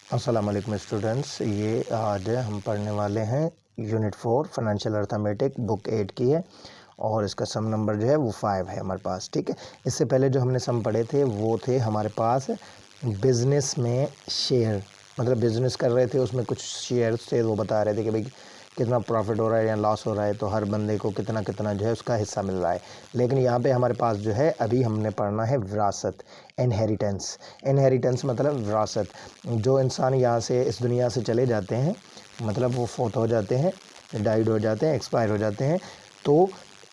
अस्सलाम वालेकुम स्टूडेंट्स। ये आज हम पढ़ने वाले हैं यूनिट 4 फाइनेंशियल अर्थमेटिक बुक 8 की है और इसका सम नंबर जो है वो 5 है हमारे पास। ठीक है, इससे पहले जो हमने सम पढ़े थे वो थे हमारे पास बिज़नेस में शेयर, मतलब बिज़नेस कर रहे थे, उसमें कुछ शेयर्स थे, वो बता रहे थे कि भाई कितना प्रॉफिट हो रहा है या लॉस हो रहा है, तो हर बंदे को कितना कितना जो है उसका हिस्सा मिल रहा है। लेकिन यहाँ पे हमारे पास जो है अभी हमने पढ़ना है विरासत, इनहेरिटेंस। इनहेरिटेंस मतलब विरासत। जो इंसान यहाँ से इस दुनिया से चले जाते हैं, मतलब वो फोत हो जाते हैं, डाइड हो जाते हैं, एक्सपायर हो जाते हैं, तो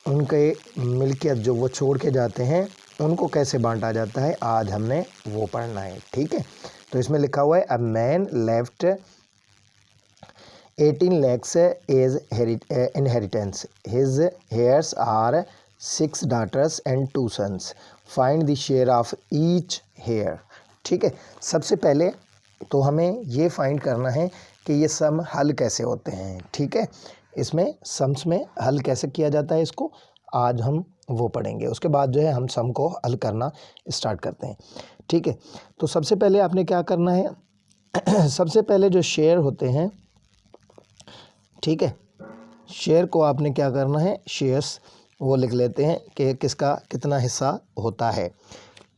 उनके मिल्कियत जो वो छोड़ के जाते हैं उनको कैसे बांटा जाता है, आज हमने वो पढ़ना है। ठीक है, तो इसमें लिखा हुआ है a man left 18 lakhs is inheritance. His heirs are 6 daughters and 2 sons. Find the share of each heir. ठीक है, सबसे पहले तो हमें ये फाइंड करना है कि ये सम हल कैसे होते हैं। ठीक है, इसमें सम्स में हल कैसे किया जाता है, इसको आज हम वो पढ़ेंगे। उसके बाद जो है हम सम को हल करना स्टार्ट करते हैं। ठीक है, तो सबसे पहले आपने क्या करना है सबसे पहले जो शेयर होते हैं, ठीक है, शेयर को आपने क्या करना है, शेयर्स वो लिख लेते हैं कि किसका कितना हिस्सा होता है।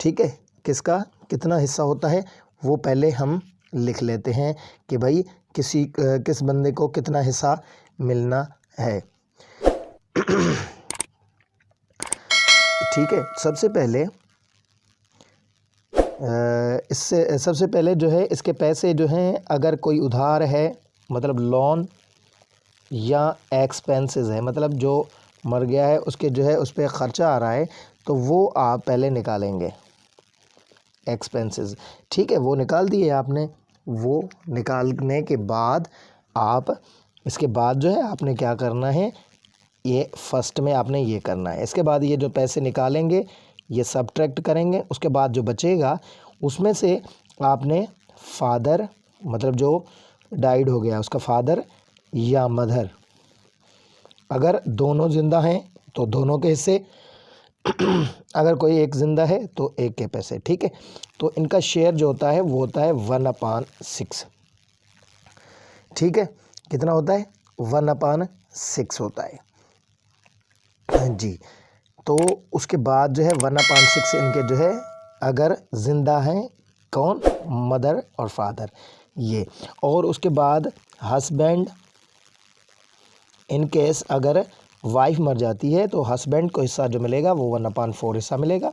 ठीक है, किसका कितना हिस्सा होता है वो पहले हम लिख लेते हैं कि भाई किस बंदे को कितना हिस्सा मिलना है। ठीक है, सबसे पहले इससे सबसे पहले जो है इसके पैसे जो हैं, अगर कोई उधार है मतलब लोन या एक्सपेंसेस है, मतलब जो मर गया है उसके जो है उस पर ख़र्चा आ रहा है, तो वो आप पहले निकालेंगे एक्सपेंसेस। ठीक है, वो निकाल दिए आपने। वो निकालने के बाद आप इसके बाद जो है आपने क्या करना है, ये फर्स्ट में आपने ये करना है। इसके बाद ये जो पैसे निकालेंगे ये सब्ट्रैक्ट करेंगे, उसके बाद जो बचेगा उसमें से आपने फादर, मतलब जो डाइड हो गया उसका फादर या मदर, अगर दोनों ज़िंदा हैं तो दोनों के हिस्से, अगर कोई एक ज़िंदा है तो एक के पैसे। ठीक है, तो इनका शेयर जो होता है वो होता है 1/6। ठीक है, कितना होता है, 1/6 होता है। हाँ जी, तो उसके बाद जो है 1/6 इनके जो है अगर ज़िंदा हैं, कौन, मदर और फादर ये, और उसके बाद हस्बैंड, इन केस अगर वाइफ मर जाती है तो हस्बैंड को हिस्सा जो मिलेगा वो 1/4 हिस्सा मिलेगा।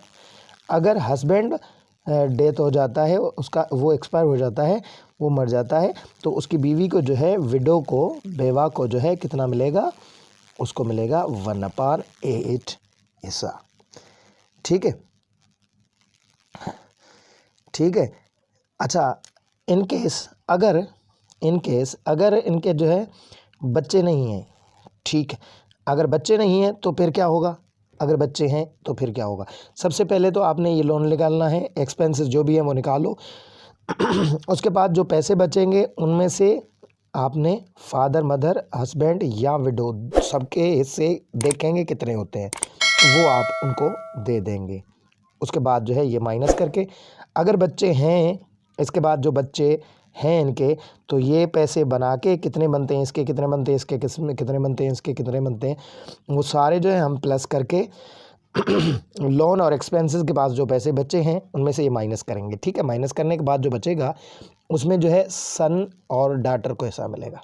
अगर हस्बैंड डेथ हो जाता है, उसका वो एक्सपायर हो जाता है, वो मर जाता है, तो उसकी बीवी को जो है, विडो को, बेवा को जो है कितना मिलेगा, उसको मिलेगा 1/8 हिस्सा। ठीक है, ठीक है। अच्छा, इन केस अगर इनके जो है बच्चे नहीं हैं, ठीक है, अगर बच्चे नहीं हैं तो फिर क्या होगा, अगर बच्चे हैं तो फिर क्या होगा, सबसे पहले तो आपने ये लोन निकालना है, एक्सपेंसेस जो भी हैं वो निकालो। उसके बाद जो पैसे बचेंगे उनमें से आपने फादर, मदर, हस्बैंड या विडो सबके हिस्से देखेंगे कितने होते हैं, वो आप उनको दे देंगे। उसके बाद जो है ये माइनस करके, अगर बच्चे हैं, इसके बाद जो बच्चे हैं इनके, तो ये पैसे बना के कितने बनते हैं, इसके कितने बनते हैं, इसके कितने बनते हैं, इसके कितने बनते हैं, वो सारे जो है हम प्लस करके लोन और एक्सपेंसेस के पास जो पैसे बचे हैं उनमें से ये माइनस करेंगे। ठीक है, माइनस करने के बाद जो बचेगा उसमें जो है सन और डॉटर को हिस्सा मिलेगा,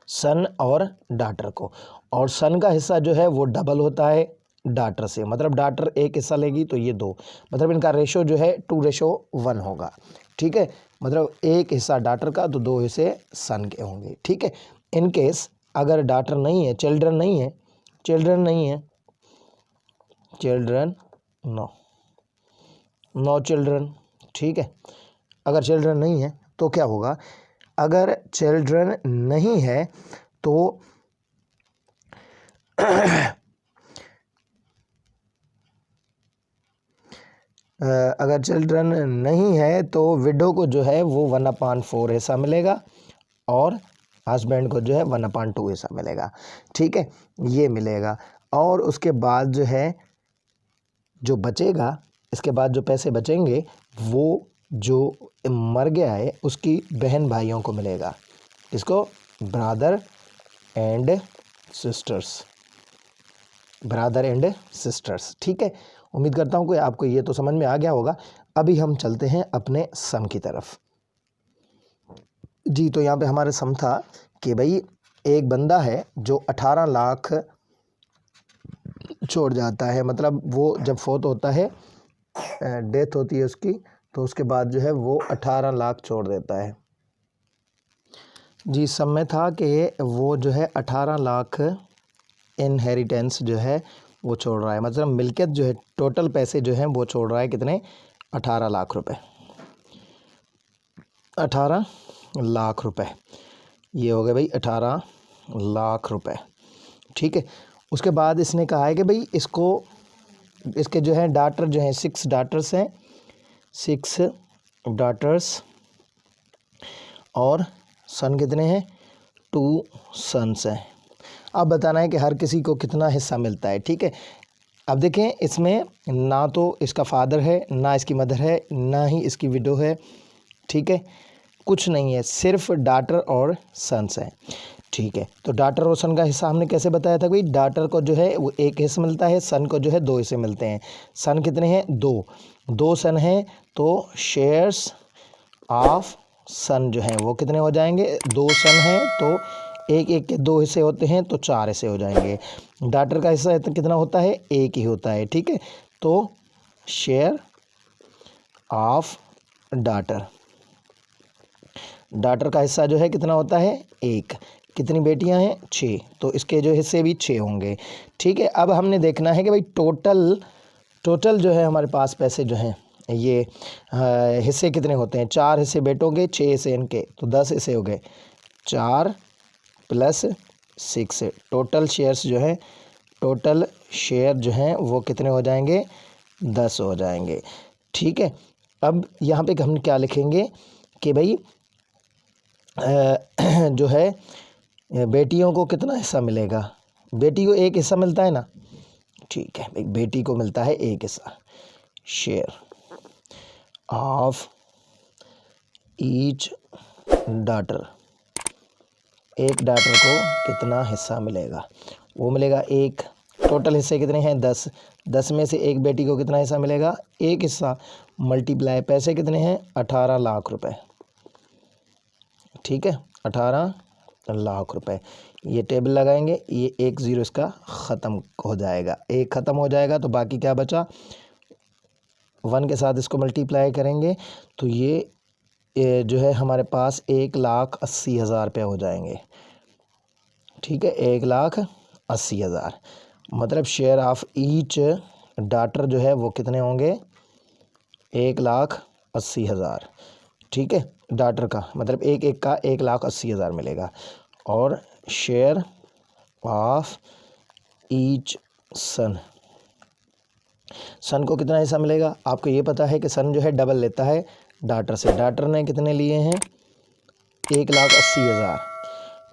सन और डॉटर को, और सन का हिस्सा जो है वो डबल होता है डॉटर से, मतलब डॉटर एक हिस्सा लेगी तो ये 2, मतलब इनका रेशो जो है 2:1 होगा। ठीक है, मतलब एक हिस्सा डॉटर का तो 2 हिस्से सन के होंगे। ठीक है, इन केस अगर डॉटर नहीं है, चिल्ड्रन नहीं है, नो चिल्ड्रन। ठीक है, अगर चिल्ड्रन नहीं है तो क्या होगा, अगर चिल्ड्रन नहीं है तो अगर चिल्ड्रन नहीं है तो विडो को जो है वो 1/4 हिस्सा मिलेगा और हस्बैंड को जो है 1/2 हिस्सा मिलेगा। ठीक है, ये मिलेगा। और उसके बाद जो है जो बचेगा, इसके बाद जो पैसे बचेंगे वो जो मर गया है उसकी बहन भाइयों को मिलेगा। इसको brother and sisters, brother and sisters. ठीक है, उम्मीद करता हूँ कि आपको ये तो समझ में आ गया होगा। अभी हम चलते हैं अपने सम की तरफ। जी, तो यहाँ पे हमारे सम था कि भाई एक बंदा है जो 18 लाख छोड़ जाता है, मतलब वो जब फोत होता है, डेथ होती है उसकी, तो उसके बाद जो है वो 18 लाख छोड़ देता है। जी, सम में था कि वो जो है 18 लाख इनहेरिटेंस जो है वो छोड़ रहा है, मतलब मिल्कियत जो है, टोटल पैसे जो हैं वो छोड़ रहा है कितने, 18 लाख रुपए, 18 लाख रुपए, ये हो गए भाई 18 लाख रुपए। ठीक है, उसके बाद इसने कहा है कि भाई इसको, इसके जो है डाटर जो हैं 6 डाटर्स हैं, 6 डाटर्स, और सन कितने हैं, 2 सन्स हैं। अब बताना है कि हर किसी को कितना हिस्सा मिलता है। ठीक है, अब देखें इसमें ना तो इसका फादर है, ना इसकी मदर है, ना ही इसकी विडो है। ठीक है, कुछ नहीं है, सिर्फ डाटर और सन्स हैं। ठीक है, तो डाटर और सन का हिस्सा हमने कैसे बताया था भाई, डाटर को जो है वो 1 हिस्सा मिलता है, सन को जो है 2 हिस्से मिलते हैं। सन कितने हैं, 2 सन हैं, तो शेयर्स ऑफ सन जो हैं वो कितने हो जाएंगे, 2 सन हैं तो 1 के 2 हिस्से होते हैं तो 4 हिस्से हो जाएंगे। डाटर का हिस्सा कितना होता है, 1 ही होता है। ठीक है, तो शेयर ऑफ डाटर, डाटर का हिस्सा जो है कितना होता है, 1। कितनी बेटियां हैं, 6, तो इसके जो हिस्से भी 6 होंगे। ठीक है, अब हमने देखना है कि भाई टोटल जो है हमारे पास पैसे जो हैं ये हिस्से कितने होते हैं, 4 हिस्से बेटों के, 6 हिस्से इनके, तो 10 हिस्से हो गए, 4 + 6, टोटल शेयर्स जो है, टोटल शेयर जो हैं वो कितने हो जाएंगे, 10 हो जाएंगे। ठीक है, अब यहाँ पे हम क्या लिखेंगे कि भाई जो है बेटियों को कितना हिस्सा मिलेगा, बेटी को 1 हिस्सा मिलता है ना। ठीक है भाई, बेटी को मिलता है 1 हिस्सा, शेयर ऑफ ईच डाटर, एक डाटर को कितना हिस्सा मिलेगा, वो मिलेगा 1। टोटल हिस्से कितने हैं, 10, 10 में से एक बेटी को कितना हिस्सा मिलेगा, 1 हिस्सा, मल्टीप्लाई पैसे कितने हैं, 18 लाख रुपए। ठीक है, 18 लाख रुपए, ये टेबल लगाएंगे, ये 1 0 इसका ख़त्म हो जाएगा, 1 ख़त्म हो जाएगा तो बाकी क्या बचा, 1 के साथ इसको मल्टीप्लाई करेंगे तो ये जो है हमारे पास 1,80,000 रुपये हो जाएंगे। ठीक है, 1,80,000, मतलब शेयर ऑफ ईच डाटर जो है वो कितने होंगे, 1,80,000। ठीक है, डाटर का मतलब एक का 1,80,000 मिलेगा, और शेयर ऑफ ईच सन, सन को कितना हिस्सा मिलेगा, आपको ये पता है कि सन जो है डबल लेता है डाटर से, डाटर ने कितने लिए हैं, 1,80,000।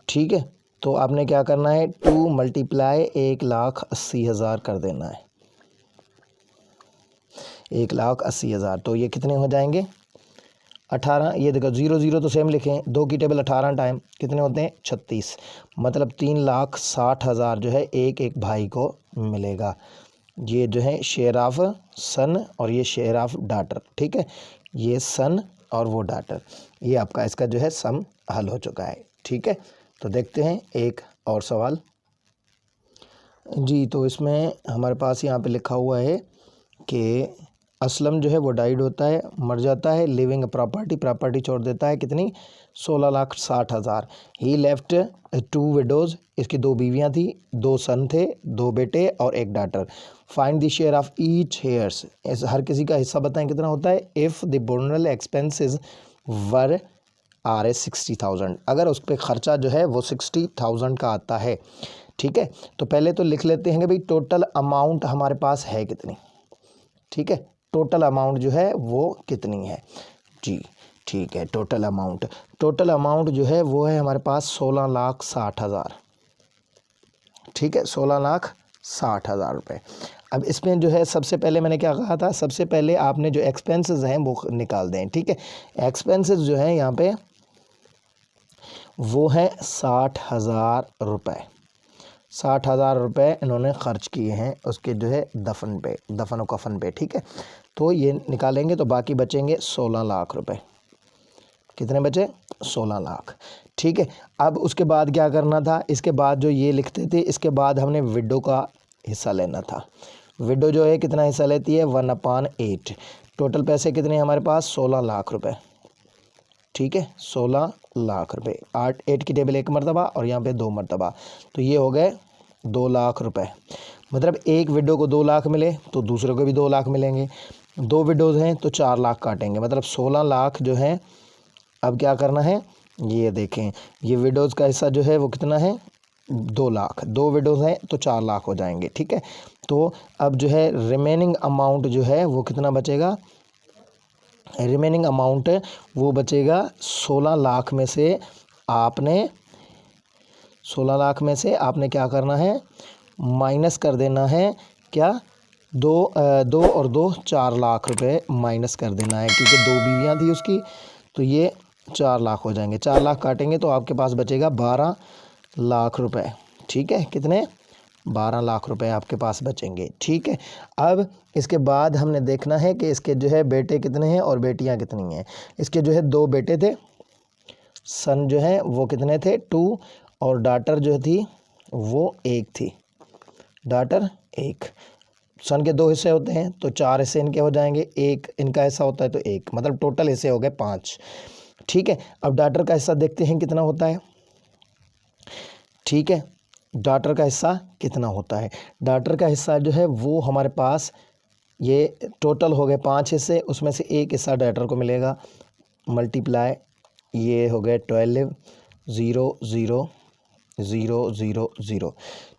ठीक है, तो आपने क्या करना है, 2 × 1,80,000 कर देना है, 1,80,000, तो ये कितने हो जाएंगे, 18। ये देखो 0 0 तो सेम लिखें, 2 की टेबल 18 टाइम कितने होते हैं, 36, मतलब 3,60,000 जो है एक भाई को मिलेगा। ये जो है शेयर ऑफ सन और ये शेयर ऑफ डाटर। ठीक है, ये सन और वो डाटर, ये आपका इसका जो है सम हल हो चुका है। ठीक है, तो देखते हैं एक और सवाल। जी, तो इसमें हमारे पास यहाँ पे लिखा हुआ है कि असलम जो है वो डाइड होता है, मर जाता है, लिविंग प्रॉपर्टी छोड़ देता है कितनी, 16,60,000। ही लेफ्ट 2 विडोज़, इसकी 2 बीवियाँ थी, 2 सन थे, 2 बेटे और 1 daughter. Find the share of each heirs, हर किसी का हिस्सा बताएं कितना होता है। If the burial expenses were are 60,000, अगर उस पर ख़र्चा जो है वो 60,000 का आता है। ठीक है, तो पहले तो लिख लेते हैं कि भाई टोटल अमाउंट हमारे पास है कितनी। ठीक है, टोटल अमाउंट जो है वो कितनी है जी। ठीक है, टोटल अमाउंट जो है वो है हमारे पास 16,60,000। ठीक है, 16,60,000 रुपये। अब इसमें जो है सबसे पहले मैंने क्या कहा था, सबसे पहले आपने जो एक्सपेंसेस हैं वो निकाल दें। ठीक है, एक्सपेंसेस जो है यहाँ पे वो है 60,000 रुपये। 60,000 रुपये इन्होंने ख़र्च किए हैं उसके जो है दफन पे, दफन व कफन पे। ठीक है, तो ये निकालेंगे तो बाकी बचेंगे 16 लाख रुपए। कितने बचे? 16 लाख। ठीक है, अब उसके बाद क्या करना था, इसके बाद जो ये लिखते थे इसके बाद हमने विडो का हिस्सा लेना था। विडो जो है कितना हिस्सा लेती है? 1/8। टोटल पैसे कितने हमारे पास? 16 लाख रुपए। ठीक है, 16 लाख रुपए। 8 की टेबल एक मरतबा और यहाँ पे 2 मरतबा, तो ये हो गए 2 लाख रुपए। मतलब एक विडो को 2 लाख मिले तो दूसरे को भी 2 लाख मिलेंगे। 2 विडोज़ हैं तो 4 लाख काटेंगे, मतलब 16 लाख जो है। अब क्या करना है, ये देखें, ये विडोज़ का हिस्सा जो है वो कितना है? 2 लाख। 2 विडोज़ हैं तो 4 लाख हो जाएंगे। ठीक है, तो अब जो है रिमेनिंग अमाउंट जो है वो कितना बचेगा? रिमेनिंग अमाउंट वो बचेगा 16 लाख में से आपने 16 लाख में से आपने क्या करना है? माइनस कर देना है। क्या? 2 और 2 4 लाख रुपए माइनस कर देना है, क्योंकि 2 बीवियाँ थी उसकी, तो ये 4 लाख हो जाएंगे। 4 लाख काटेंगे तो आपके पास बचेगा 12 लाख रुपए। ठीक है, कितने? 12 लाख रुपए आपके पास बचेंगे। ठीक है, अब इसके बाद हमने देखना है कि इसके जो है बेटे कितने हैं और बेटियां कितनी हैं। इसके जो है 2 बेटे थे, सन जो है वो कितने थे? 2, और डाटर जो थी वो 1 थी। डाटर 1। सन के 2 हिस्से होते हैं तो 4 हिस्से इनके हो जाएंगे, 1 इनका हिस्सा होता है तो 1, मतलब टोटल हिस्से हो गए 5। ठीक है, अब डाटर का हिस्सा देखते हैं कितना होता है। ठीक है, डाटर का हिस्सा कितना होता है? डाटर का हिस्सा जो है वो हमारे पास, ये टोटल हो गए 5 हिस्से, उसमें से 1 हिस्सा डाटर को मिलेगा। मल्टीप्लाई, ये हो गए 12, 0 0 0 0 0।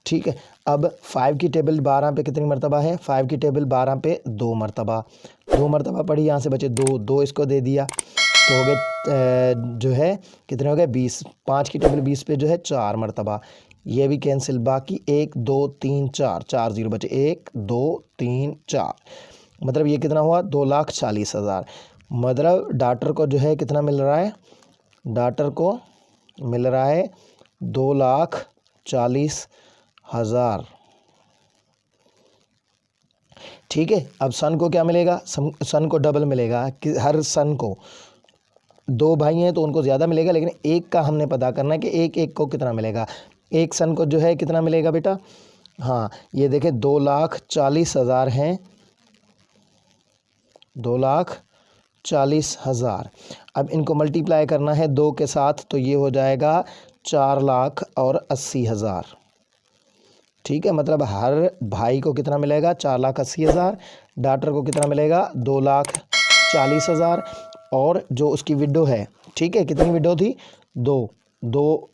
ठीक है, अब 5 की टेबल 12 पे कितनी मरतबा है? 5 की टेबल 12 पे 2 मरतबा। 2 मरतबा पड़ी, यहाँ से बचे 2, 2 इसको दे दिया तो हो गए जो है कितने हो गए? 20। 5 की टेबल 20 पे जो है 4 मरतबा, ये भी कैंसिल। बाकी 1 2 3 4, 4 0 बचे। 1 2 3 4, मतलब ये कितना हुआ? 2,40,000। मतलब डाटर को जो है कितना मिल रहा है? डाटर को मिल रहा है 2,40,000। ठीक है, अब सन को क्या मिलेगा? सन को डबल मिलेगा कि हर सन को, 2 भाई हैं तो उनको ज़्यादा मिलेगा, लेकिन एक का हमने पता करना है कि एक को कितना मिलेगा। एक सन को जो है कितना मिलेगा बेटा? हाँ, ये देखें 2,40,000 हैं, 2,40,000। अब इनको मल्टीप्लाई करना है 2 के साथ, तो ये हो जाएगा 4,80,000। ठीक है, मतलब हर भाई को कितना मिलेगा? 4,80,000। डाटर को कितना मिलेगा? 2,40,000। और जो उसकी विडो है, ठीक है, कितनी विडो थी? 2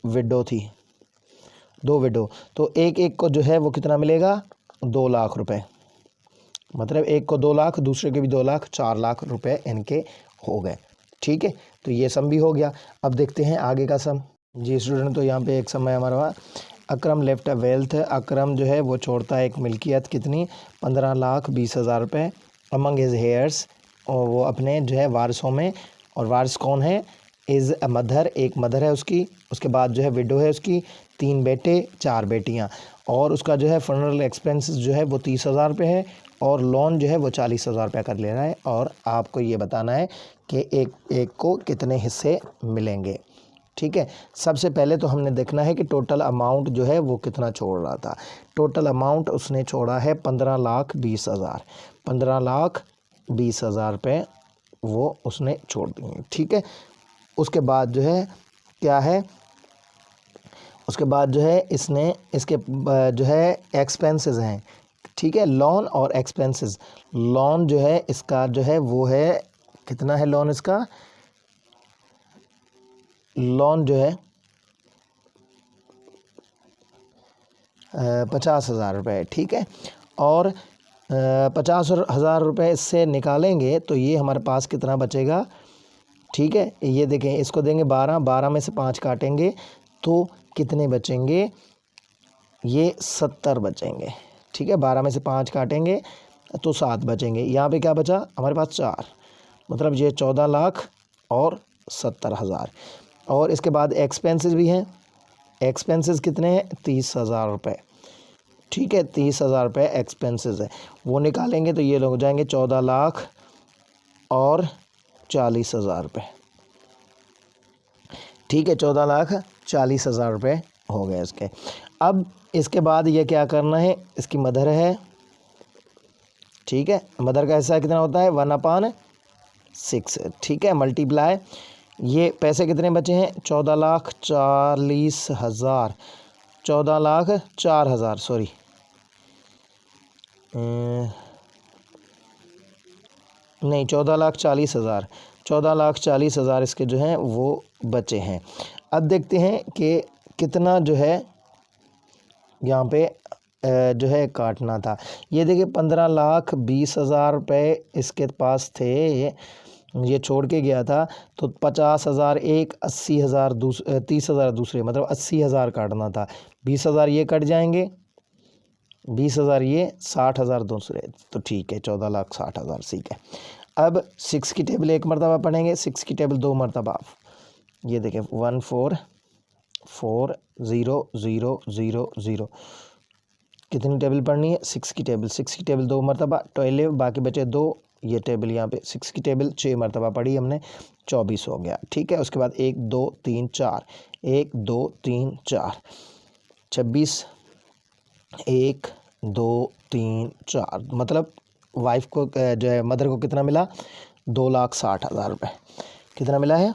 विडो थी, 2 विडो, तो एक को जो है वो कितना मिलेगा? 2 लाख रुपए। मतलब एक को 2 लाख, दूसरे के भी 2 लाख, 4 लाख रुपए इनके हो गए। ठीक है, तो ये सम भी हो गया। अब देखते हैं आगे का सम। जी स्टूडेंट, तो यहाँ पे एक सम है हमारा। अकरम लेफ्ट अ वेल्थ। अकरम जो है वो छोड़ता है एक मिल्कियत, कितनी? 15,20,000 रुपये। अमंग हिज हेयर्स, और वो अपने जो है वारिसों में, और वारिस कौन है? इज़ अ मदर, एक मदर है उसकी। उसके बाद जो है विडो है उसकी, 3 बेटे 4 बेटियां, और उसका जो है फनरल एक्सपेंसेस जो है वो 30,000 रुपये है, और लोन जो है वो 40,000 रुपये कर ले रहा है। और आपको ये बताना है कि एक को कितने हिस्से मिलेंगे। ठीक है, सबसे पहले तो हमने देखना है कि टोटल अमाउंट जो है वो कितना छोड़ रहा था। टोटल अमाउंट उसने छोड़ा है 15,20,000। 15,20,000 रुपये वो उसने छोड़ दिए। ठीक है, उसके बाद जो है क्या है? उसके बाद जो है इसने इसके जो है एक्सपेंसेस हैं। ठीक है, लोन और एक्सपेंसेस। लोन जो है इसका जो है वो है कितना है? लोन इसका, लोन जो है 50,000 रुपये। ठीक है, और 50,000 रुपये इससे निकालेंगे तो ये हमारे पास कितना बचेगा? ठीक है, ये देखें, इसको देंगे 12, 12 में से 5 काटेंगे तो कितने बचेंगे? ये 70 बचेंगे। ठीक है, 12 में से 5 काटेंगे तो 7 बचेंगे। यहाँ पे क्या बचा हमारे पास 4, मतलब ये 14,70,000। और इसके बाद एक्सपेंसेस भी हैं। एक्सपेंसेस कितने हैं? 30,000 रुपये। ठीक है, 30,000 रुपये एक्सपेंसेस है, वो निकालेंगे तो ये लोग हो जाएंगे 14,40,000 रुपये। ठीक है, 14,40,000 रुपये हो गए इसके। अब इसके बाद ये क्या करना है, इसकी मदर है। ठीक है, मदर का हिस्सा कितना होता है? 1/6। ठीक है, मल्टीप्लाई, ये पैसे कितने बचे हैं? 14,40,000, 14,04,000 सॉरी, नहीं 14,40,000, 14,40,000 इसके जो हैं वो बचे हैं। अब देखते हैं कि कितना जो है यहाँ पे जो है काटना था। ये देखिए 15,20,000 रुपये इसके पास थे, ये छोड़ के गया था, तो 50,000 एक, 80,000 30,000 दूसरे, मतलब 80,000 काटना था। 20,000 ये कट जाएंगे, 20,000 ये, 60,000 दूसरे, तो ठीक है 14,60,000। ठीक है, अब 6 की टेबल एक मरतबा पढ़ेंगे, 6 की टेबल 2 मरतबा। ये देखें 14,4,0,0,0,0 कितनी टेबल पढ़नी है? 6 की टेबल। 6 की टेबल 2 मरतबा, 12, बाकी बचे 2। ये टेबल यहाँ पे 6 की टेबल 6 मरतबा पढ़ी हमने, 24 हो गया। ठीक है, उसके बाद 1 2 3 4, 1 2 3 4, 26, 1 2 3 4, मतलब वाइफ को जो है मदर को कितना मिला? 2,60,000 रुपये। कितना मिला है?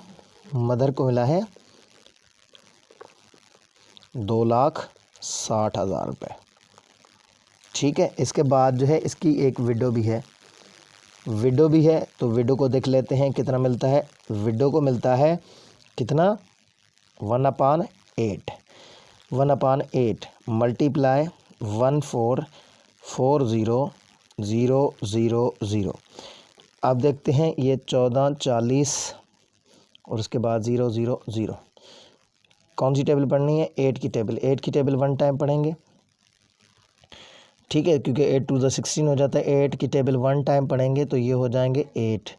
मदर को मिला है 2,60,000 रुपये। ठीक है, इसके बाद जो है इसकी एक विडो भी है, तो विडो को देख लेते हैं कितना मिलता है। विडो को मिलता है कितना? 1/8, 1/8 मल्टीप्लाई 14,40,000। अब देखते हैं ये 14, 40 और उसके बाद 0,0,0। कौन सी टेबल पढ़नी है? 8 की टेबल। 8 की टेबल 1 टाइम पढ़ेंगे। ठीक है, क्योंकि 8 2 16 हो जाता है। 8 की टेबल 1 टाइम पढ़ेंगे तो ये हो जाएंगे 8।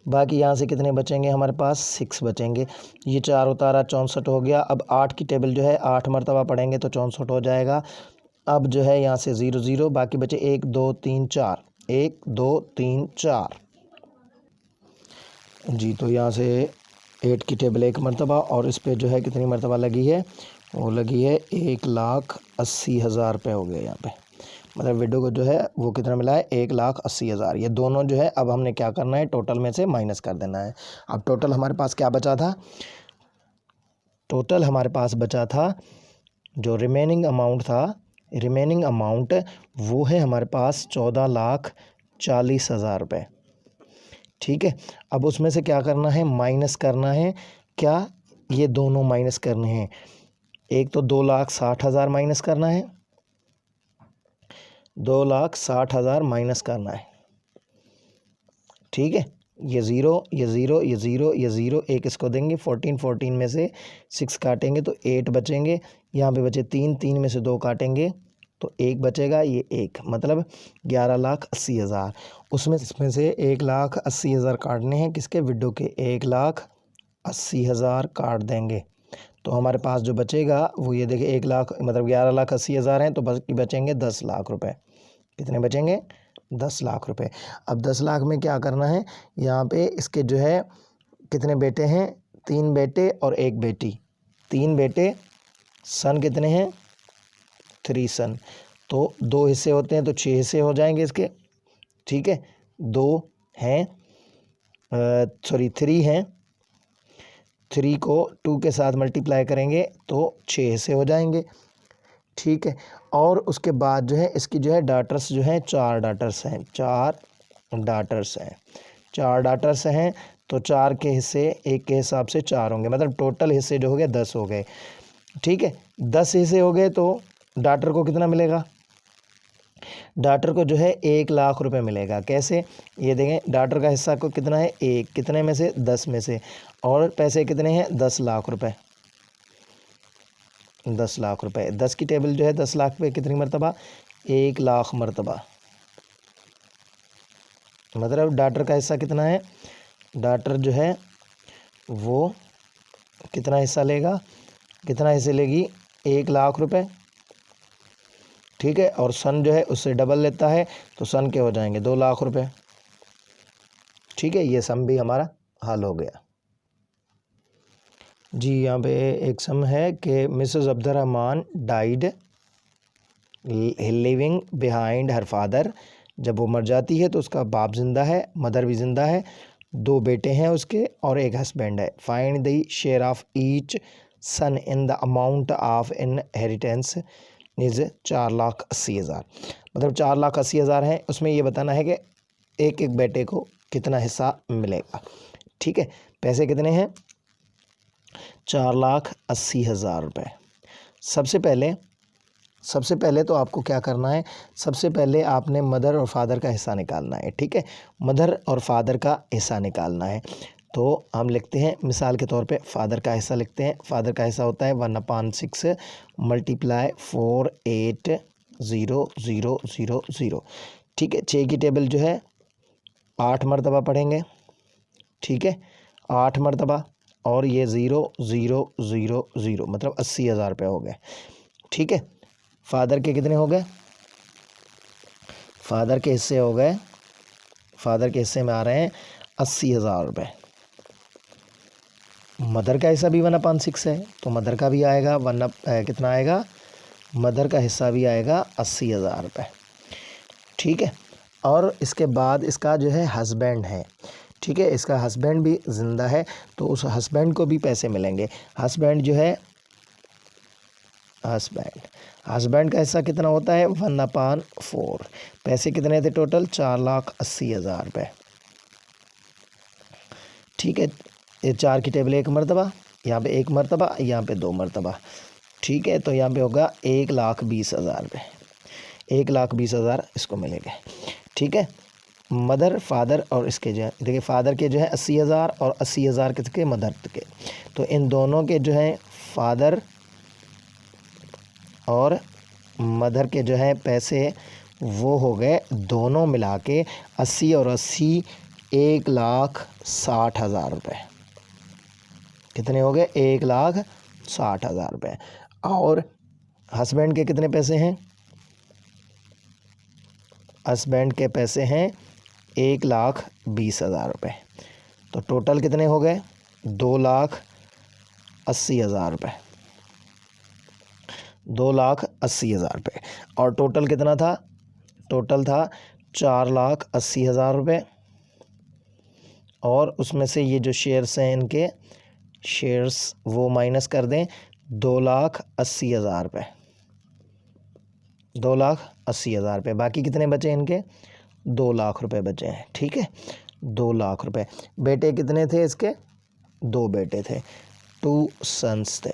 बाकी यहाँ से कितने बचेंगे हमारे पास? 6 बचेंगे। ये 4 उतारा, 64 हो गया। अब 8 की टेबल जो है 8 मरतबा पढ़ेंगे तो 64 हो जाएगा। अब जो है यहाँ से 0,0, बाकी बचे 1 2 3 4, 1 2 3 4 जी। तो यहाँ से 8 की टेबल 1 मरतबा, और इस पर जो है कितनी मरतबा लगी है? वो लगी है 1,80,000 रुपये हो गए यहाँ पे। मतलब विडो को जो है वो कितना मिला है? 1,80,000। ये दोनों जो है अब हमने क्या करना है? टोटल में से माइनस कर देना है। अब टोटल हमारे पास क्या बचा था? टोटल हमारे पास बचा था जो रिमेनिंग अमाउंट था, रिमेनिंग अमाउंट वो है हमारे पास 14,40,000 रुपये। ठीक है, अब उसमें से क्या करना है? माइनस करना है। क्या? ये दोनों माइनस करने हैं। एक तो 2,60,000 माइनस करना है, 2,60,000 माइनस करना है। ठीक है, ये ज़ीरो, ये ज़ीरो, ये ज़ीरो, ये ज़ीरो, एक इसको देंगे। 14 में से 6 काटेंगे तो 8 बचेंगे। यहाँ पे बचे 3, 3 में से 2 काटेंगे तो 1 बचेगा, ये 1, मतलब 11,80,000। इसमें से 1,80,000 काटने हैं किसके? विडो के। 1,80,000 काट देंगे तो हमारे पास जो बचेगा वो ये देखिए 1 लाख, मतलब 11,80,000 हैं तो बचेंगे 10 लाख रुपए। कितने बचेंगे? 10 लाख रुपए। अब 10 लाख में क्या करना है? यहाँ पे इसके जो है कितने बेटे हैं? 3 बेटे और 1 बेटी। 3 बेटे, सन कितने हैं? 3 सन। तो 2 हिस्से होते हैं तो 6 हिस्से हो जाएंगे इसके। ठीक है, 2 हैं, 3 हैं। 3 को 2 के साथ मल्टीप्लाई करेंगे तो 6 हिस्से हो जाएंगे। ठीक है, और उसके बाद जो है इसकी जो है डाटर्स जो हैं 4 डाटर्स हैं, 4 डाटर्स हैं, 4 डाटर्स हैं। तो 4 के हिस्से 1 के हिसाब से 4 होंगे, मतलब टोटल हिस्से जो हो गए 10 हो गए। ठीक है, 10 हिस्से हो गए तो डाटर को कितना मिलेगा? डाटर को जो है 1 लाख रुपए मिलेगा। कैसे? ये देखें, डाटर का हिस्सा को कितना है? 1, कितने में से? 10 में से, और पैसे कितने हैं? 10 लाख रुपए। 10 लाख रुपए। 10 की टेबल जो है 10 लाख पे कितनी मरतबा? 1 लाख मरतबा, मतलब डॉटर का हिस्सा कितना है, डॉटर जो है वो कितना हिस्सा लेगा, कितना हिस्से लेगी, 1 लाख रुपए, ठीक है। और सन जो है उससे डबल लेता है तो सन के हो जाएंगे 2 लाख रुपए, ठीक है। ये सम भी हमारा हल हो गया जी। यहाँ पे एक सम है कि Mrs Abdurrahman died living behind her father, जब वो मर जाती है तो उसका बाप जिंदा है, मदर भी जिंदा है, 2 बेटे हैं उसके और एक हस्बैंड है। Find the share of each son in the amount of inheritance is 4,80,000, मतलब 4,80,000 है, उसमें ये बताना है कि एक एक बेटे को कितना हिस्सा मिलेगा, ठीक है। पैसे कितने हैं, 4,80,000 रुपये। सबसे पहले तो आपको क्या करना है, सबसे पहले आपने मदर और फादर का हिस्सा निकालना है, ठीक है। मदर और फादर का हिस्सा निकालना है तो हम लिखते हैं, मिसाल के तौर पे फादर का हिस्सा लिखते हैं। फादर का हिस्सा होता है 1/6 मल्टीप्लाई 480,000, ठीक है। 6 की टेबल जो है 8 मरतबा पढ़ेंगे, ठीक है, 8 मरतबा, और ये 0,0,0,0 मतलब 80,000 रुपये हो गए, ठीक है। फादर के कितने हो गए, फादर के हिस्से हो गए, फादर के हिस्से में आ रहे हैं 80,000 रुपये। मदर का हिस्सा भी 1/6 है तो मदर का भी आएगा कितना आएगा, मदर का हिस्सा भी आएगा 80,000 रुपये, ठीक है। और इसके बाद इसका जो है हस्बैंड है, ठीक है, इसका हस्बैंड भी ज़िंदा है तो उस हस्बैंड को भी पैसे मिलेंगे। हस्बैंड जो है, हस्बैंड का हिस्सा कितना होता है 1/4। पैसे कितने थे टोटल, 4,80,000 रुपये, ठीक है। ये 4 की टेबल 1 मरतबा, यहाँ पे 1 मरतबा, यहाँ पे 2 मरतबा, ठीक है। तो यहाँ पे होगा 1,20,000 रुपये, 1,20,000 इसको मिलेंगे, ठीक है। मदर फादर और इसके जो है, देखिए फादर के जो है 80,000 और 80,000 किसके, मदर के, तो इन दोनों के जो है फादर और मदर के जो है पैसे वो हो गए दोनों मिला के 80 और 80 1,60,000 रुपये, कितने हो गए, 1,60,000 रुपये। और हस्बैंड के कितने पैसे हैं, हस्बैंड के पैसे हैं 1,20,000 रुपये, तो टोटल कितने हो गए 2,80,000 रुपये, 2,80,000 रुपये। और टोटल कितना था, टोटल था 4,80,000 रुपये, और उसमें से ये जो शेयर्स हैं इनके शेयर्स वो माइनस कर दें, 2,80,000 रुपये, 2,80,000 रुपये। बाकी कितने बचे इनके, 2 लाख रुपए बचे हैं, ठीक है, 2 लाख रुपए। बेटे कितने थे इसके, 2 बेटे थे, 2 सन्स थे,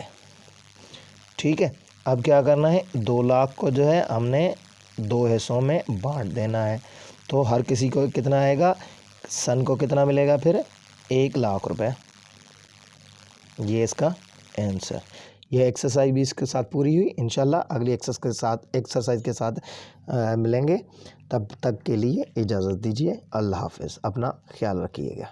ठीक है। अब क्या करना है, 2 लाख को जो है हमने 2 हिस्सों में बांट देना है, तो हर किसी को कितना आएगा, सन को कितना मिलेगा फिर 1 लाख रुपए, ये इसका आंसर। यह एक्सरसाइज भी इसके साथ पूरी हुई। इंशाल्लाह अगली एक्सरसाइज के साथ मिलेंगे, तब तक के लिए इजाज़त दीजिए। अल्लाह हाफ़िज़, अपना ख्याल रखिएगा।